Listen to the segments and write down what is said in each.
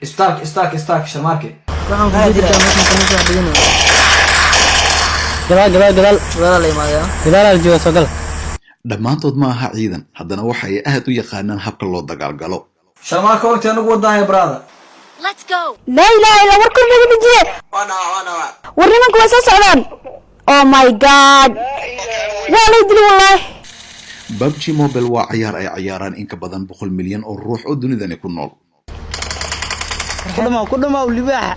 استاك شماركي waxaan ku jiri karaa markaan ka soo dhigano gadaal ay maayaan gadaal jooga soo gal dhammaantood ma aha ciidan haddana waxay aad u yaqaanaan habka loo dagaalgalo شماركي وقت أنا قوة يا برادر Let's go. لا إله إلا وركن ما تجي وانا ورنمك واساس علان oh my god والله يدري والله PUBG Mobile waa ciyaar ay ciyaaraan in ka badan 100 milyan oo ruux oo dunidani ku nool ku dhamaw libaaxa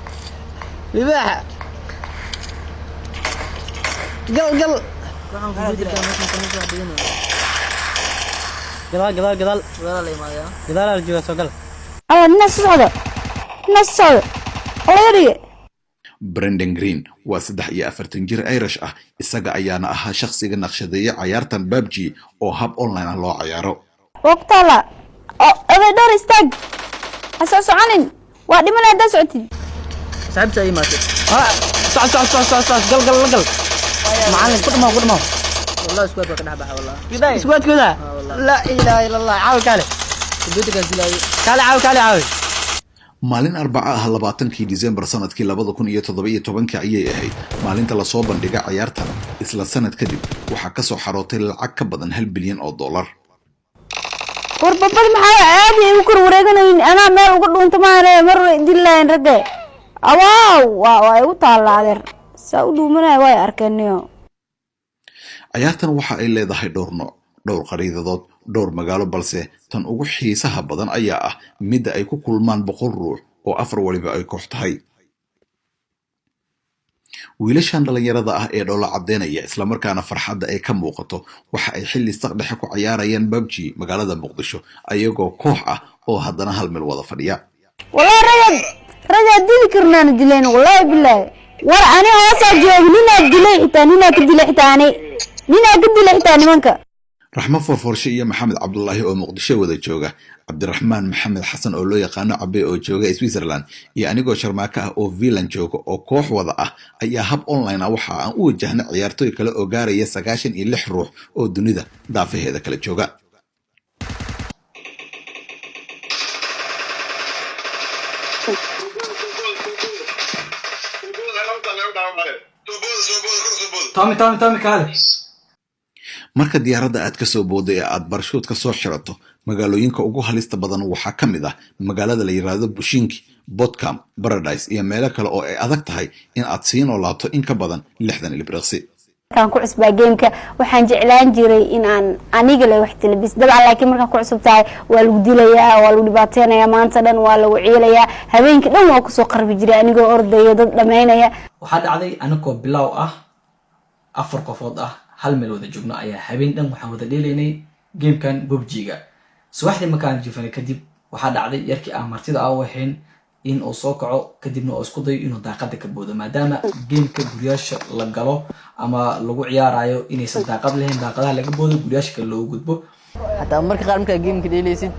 gal waxaan ku jiri karaa markaan ka soo dhigano gadaal ay maayaan gadaal jooga soo gal الناس صعدة الله يريه Brendan Green waa 43 jir Irish ah isaga ayaana ahaa shakhsiga naqshadeeya ciyaartan PUBG oo hab online ah loo ciyaaro وقت لا أبى دور استاج أساس عنين وادي من هذا سعتي saxibta ay maatay gal macallin ku dhamaw والله اسكواد waa ka dhaxbaxa والله iswaadkooda la ilaaha illa allah caaw kale computerka dilay caaw maalin Arbaca ah 20kii December sanadkii 2017 ayay ahayd maalinta la soo bandhigay ciyaartan isla sanad kadib waxa ka soo xarootay lacag ka badan $1 bilyan وربابد محايا عادي يمكن وريقنين أنا مال وقلوا أنت ما أنا مرة دلين رجع واو وطالع در سأقولوا منها واي أركنيو ciyaartan waxa ay leedahay dhowr qariidadood dhowr magaalo balse tan ugu xiisaha badan ayaa ah mid ay ku kulmaan 100 ruux oo afar waliba ay koox tahay wiilashan dhalinyarada ah ee dhoola cadeynaya isla markaana farxadda ay ka muuqato waxa ay xilli saqdhexe ku ciyaarayaan PUBG magaalada Muqdisho ayagoo koox ah oo haddana hal meel wada fadhiya والله رجع دلي كرنا ندلين والله بالله ورا أنا هسا جوج نينا دلي حتى نينا كدلي حتى منك Raxmo Forforshe iyo Maxamed Cabdullaahi oo Muqdisho wada jooga Cabdiraxmaan Maxamed Xasan oo loo yaqaan Cabe oo jooga Switzerland iyo anigoo Sharmaaka ah oo Finland jooga oo koox wada ah ayaa hab online ah waxa aan u wajahnay ciyaartoy kale oo gaaraya 96 ruux oo dunida daafaheeda kala jooga تومي كالي marka diyaaradda aad ka soo booday ee aad barshood ka soo xirato magaalooyinka ugu halista badan waxaa ka mid ah magaalada la yiraahdo Bushinki, Botcam, Paradise iyo meelo kale oo ay adag tahay in aad sii noolaato in ka badan 60 ilbiriqsi كان كل عصبة جيمك وحن جعلان جري إن أنا قلي وحدي لبس دبع لكن مركان كل عصبتاي والوديليا والودباتينا يا مانتدن والوعيليا هبين كده ما كسو قرب جري أنا جو أرض يضد لمينا يا waxaa dhacday anakoo bilow ah afar qofood ah hal meel wada joogno ayaa habeen dhan waxaan wada dheelaynay gamekan PUBG-ga subaxdii markaan jifanay kadib waxaa dhacday yarkii aan martida ah waxeen in uu soo kaco kadibna uu isku dayo inuu daaqada ka boodo maadaama gameka guriyaasha la galo ama lagu ciyaarayo inaysan daaqad lahayn daaqadaha laga boodo guriyaasha kale loogu gudbo hatta marka qaar marka gameka dheelaysid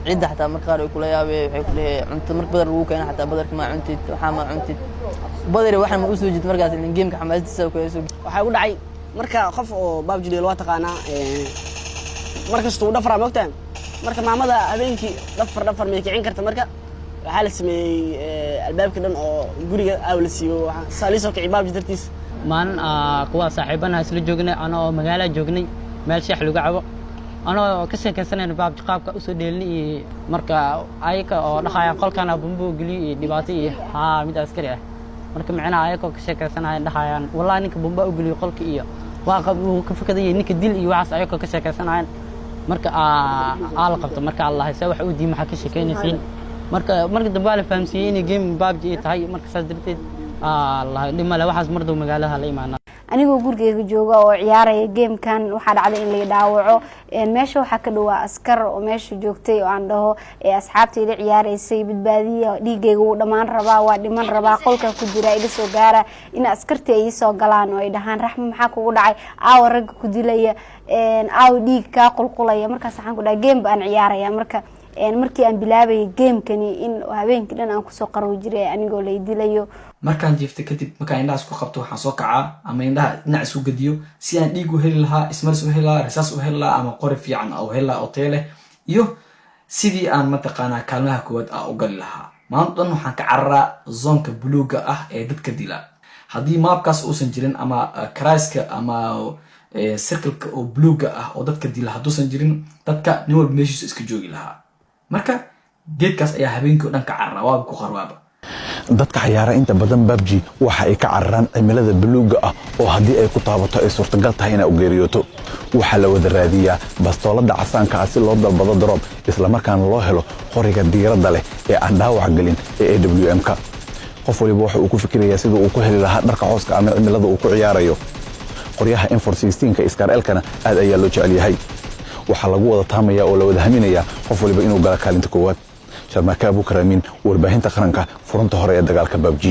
cida hatta marka qaar ay kula yaabay waxay ku leeyahay cunto marka badar lagu keenay hatta badarka ma cuntid waxa ma cuntid badar waxaan ma u soo jid markaas in gameka xamaasadiisa ku yeesho waxay u dhacay marka qof oo PUBG loo taqaana markasta uu dhafra moogtaan marka maamada habeenkii dhafar ma kicin karta marka waxaa la sameeyay albaabka dhan oo guriga la siiyo saaliso kici PUBG dartiis maalin kuwa saaxiibana isla joognay anoo magaalo joognay meel sheex lagu cabo anoo ka sheekaysanayna PUBG qaabka u soo dheelnay marka ayaka oo dhaxayaan qolkana bumbu galiyo dhibaato iyo mid askari ah marka macna ayaka ka sheekaysanayaan dhaxayaan wallahi ninka bumba u galiyo qolka iyo waa ka fakaday ninka dil iyo waxaas ayaka ka sheekaysanayaan marka la qabto marka Allah say wax u diima ka sheekaynaysiin marka dambe la fahamsiiyay in game PUBG tahay marka saas darteed Allah dhimale waxaas mardow magaalaha la imaanaa anigoo gurigeyga jooga oo ciyaaraya gamekan waxaa dhacday in la dhaawaco meesha waxa ka dhawaa askar oo meesha joogtay oo aan dhaho asxaabtay la ciyaaraysay badbaadiya dhiigeyga uu dhamaan rabaa waa dhiman rabaa qolka ku jira iga soo gaara in askartii ay soo galaan oo ay dhahaan Raxmo maxaa kugu dhacay aaw rag ku dilaya aaw dhiig ka qulqulaya markaas waxaan ku dhahay game baan ciyaaraya markii aan bilaabay gamekani in habeenkii dhan aan ku soo qaroo jiray anigoo la dilayo markaan jiiftay kadib markaan indhaha isku qabto waxaan soo kacaa ama indhaha dhinac isu gadiyo si aan dhiig u heli lahaa ismars u heli lahaa risaas u heli lahaa ama qori fiican oo heli lahaa oo tayo leh iyo sidii aan mataqaanaa kaalmaha koowaad u gali lahaa maanta dhan waxaan ka cararaa zoonka buluuga ah ee dadka dila haddii maabkaas uusan jirin ama karayska ama circleka oo buluuga ah oo dadka dila hadduusan jirin dadka nin walba meeshiisu iska joogi lahaa marka geedkaas ayaa habeenkii o dhan ka cararaa waaba ku qarwaaba dadka ciyaara inta badan PUBG waxa ay ka cararaan cimilada buluuga ah oo haddii ay ku taabato ay suurtagal tahay inay u geeriyooto waxaa la wada raadiyaa bastoolada casaanka ah si loo dalbado drop isla markaana loo helo qoriga diiradda leh ee aan dhaawac gelin ee AWM-ka qof waliba waxa uu ku fikirayaa sida uu ku heli lahaa dharka cooska ama cimilada uu ku ciyaarayo qoryaha M416 ka Scar-L-kana aad ayaa loo jecel yahay waxaa lagu wada taamayaa oo la wada haminayaa qof waliba inuu gala kaalinta koowaad Sharmaaka Abuukar Amiin warbaahinta qaranka furunta hore ee dagaalka PUBG